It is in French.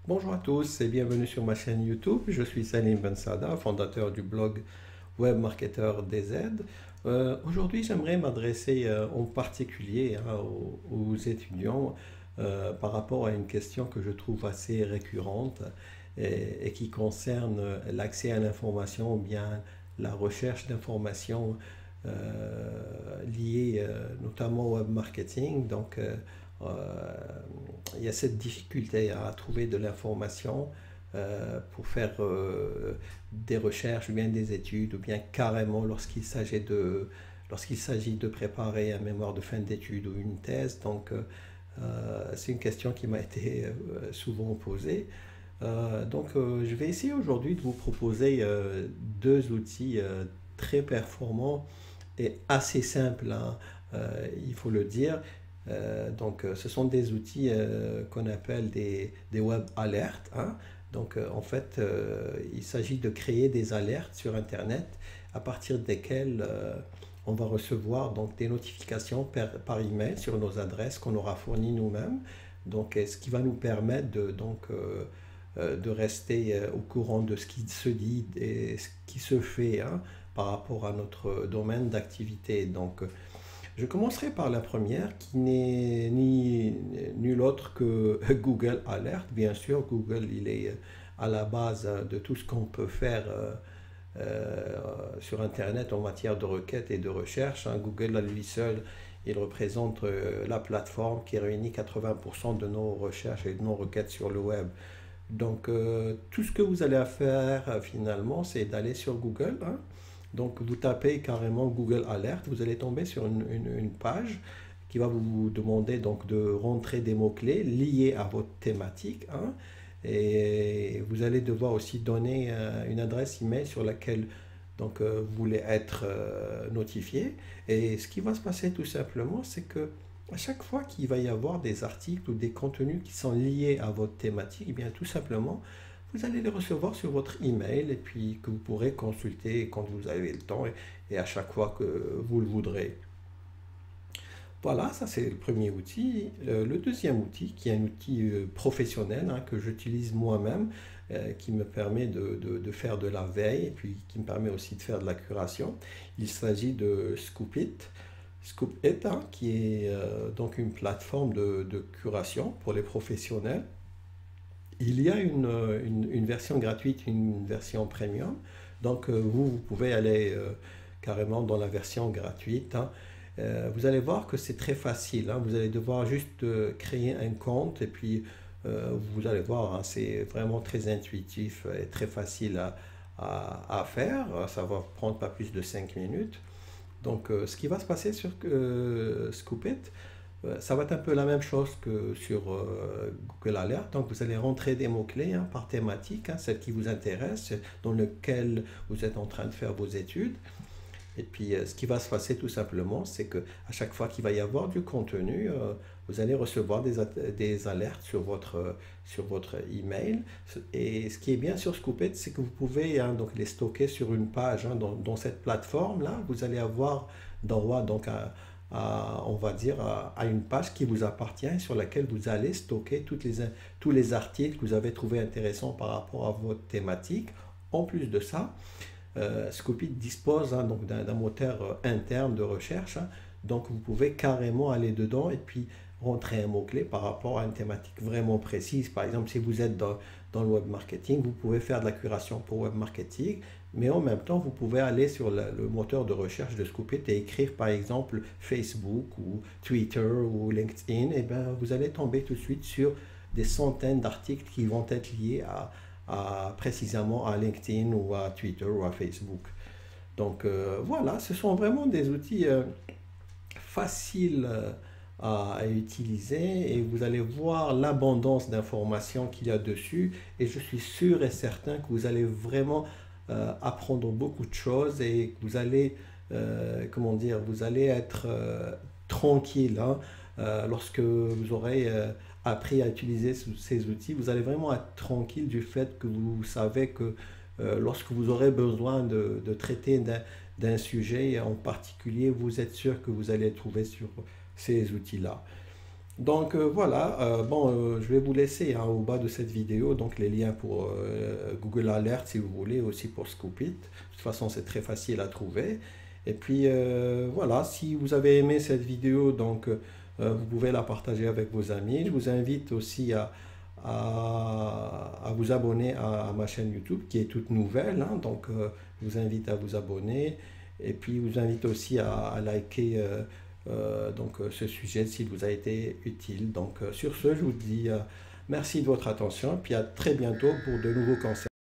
Bonjour à tous et bienvenue sur ma chaîne YouTube. Je suis Salim Ben Sada, fondateur du blog Web Marketer DZ. Aujourd'hui, j'aimerais m'adresser en particulier aux étudiants par rapport à une question que je trouve assez récurrente et qui concerne l'accès à l'information ou bien la recherche d'informations liées notamment au web marketing. Il y a cette difficulté à trouver de l'information pour faire des recherches ou bien des études ou bien carrément lorsqu'il s'agit de préparer un mémoire de fin d'études ou une thèse. C'est une question qui m'a été souvent posée. Je vais essayer aujourd'hui de vous proposer deux outils très performants et assez simples, hein, il faut le dire. Ce sont des outils qu'on appelle des web alertes, hein. Il s'agit de créer des alertes sur Internet à partir desquelles on va recevoir donc des notifications par email sur nos adresses qu'on aura fournies nous-mêmes. Ce qui va nous permettre de rester au courant de ce qui se dit et ce qui se fait, hein, par rapport à notre domaine d'activité. Je commencerai par la première qui n'est ni nul autre que Google Alert. Bien sûr, Google, il est à la base de tout ce qu'on peut faire sur Internet en matière de requêtes et de recherche, hein. Google à lui seul, il représente la plateforme qui réunit 80% de nos recherches et de nos requêtes sur le web. Tout ce que vous allez faire finalement, c'est d'aller sur Google, hein. Vous tapez carrément Google Alert, vous allez tomber sur une page qui va vous demander donc de rentrer des mots-clés liés à votre thématique, hein. Et vous allez devoir aussi donner une adresse email sur laquelle vous voulez être notifié. Et ce qui va se passer tout simplement, c'est que à chaque fois qu'il va y avoir des articles ou des contenus qui sont liés à votre thématique, eh bien tout simplement, vous allez les recevoir sur votre email et puis que vous pourrez consulter quand vous avez le temps et à chaque fois que vous le voudrez. Voilà, ça c'est le premier outil. Le deuxième outil, qui est un outil professionnel, hein, que j'utilise moi-même, qui me permet de faire de la veille et puis qui me permet aussi de faire de la curation. Il s'agit de Scoopit. Scoopit, hein, qui est donc une plateforme de curation pour les professionnels. Il y a une version gratuite, une version premium. Vous pouvez aller carrément dans la version gratuite, hein. Vous allez voir que c'est très facile, hein. Vous allez devoir juste créer un compte et puis vous allez voir, hein, c'est vraiment très intuitif et très facile à faire. Ça va prendre pas plus de 5 minutes. Ce qui va se passer sur Scoopit, ça va être un peu la même chose que sur Google Alert. Donc, vous allez rentrer des mots-clés, hein, par thématique, hein, celle qui vous intéresse, dans lequel vous êtes en train de faire vos études. Et puis, ce qui va se passer tout simplement, c'est que à chaque fois qu'il va y avoir du contenu, vous allez recevoir des alertes sur votre email. Et ce qui est bien sur Scoopit, c'est que vous pouvez, hein, donc les stocker sur une page, hein, dans cette plateforme-là. Vous allez avoir droit on va dire, à une page qui vous appartient, sur laquelle vous allez stocker tous les articles que vous avez trouvés intéressants par rapport à votre thématique. En plus de ça, Scoopit dispose, hein, donc d'un moteur interne de recherche, hein. Donc vous pouvez carrément aller dedans et puis rentrer un mot-clé par rapport à une thématique vraiment précise. Par exemple, si vous êtes dans le web marketing, vous pouvez faire de la curation pour web marketing, mais en même temps, vous pouvez aller sur le moteur de recherche de Scoopit et écrire par exemple Facebook ou Twitter ou LinkedIn. Et bien, vous allez tomber tout de suite sur des centaines d'articles qui vont être liés précisément à LinkedIn ou à Twitter ou à Facebook. Voilà, ce sont vraiment des outils faciles à utiliser et vous allez voir l'abondance d'informations qu'il y a dessus et je suis sûr et certain que vous allez vraiment apprendre beaucoup de choses et que vous allez, comment dire, vous allez être tranquille, hein, lorsque vous aurez appris à utiliser ces outils. Vous allez vraiment être tranquille du fait que vous savez que lorsque vous aurez besoin de traiter d'un sujet en particulier, vous êtes sûr que vous allez le trouver sur ces outils-là. Donc voilà, je vais vous laisser hein, au bas de cette vidéo donc les liens pour Google Alert si vous voulez, aussi pour Scoopit. De toute façon, c'est très facile à trouver. Et puis voilà, si vous avez aimé cette vidéo, vous pouvez la partager avec vos amis. Je vous invite aussi à vous abonner à ma chaîne YouTube qui est toute nouvelle, hein. Je vous invite à vous abonner. Et puis, je vous invite aussi à liker ce sujet s'il vous a été utile. Sur ce, je vous dis merci de votre attention, puis à très bientôt pour de nouveaux conseils.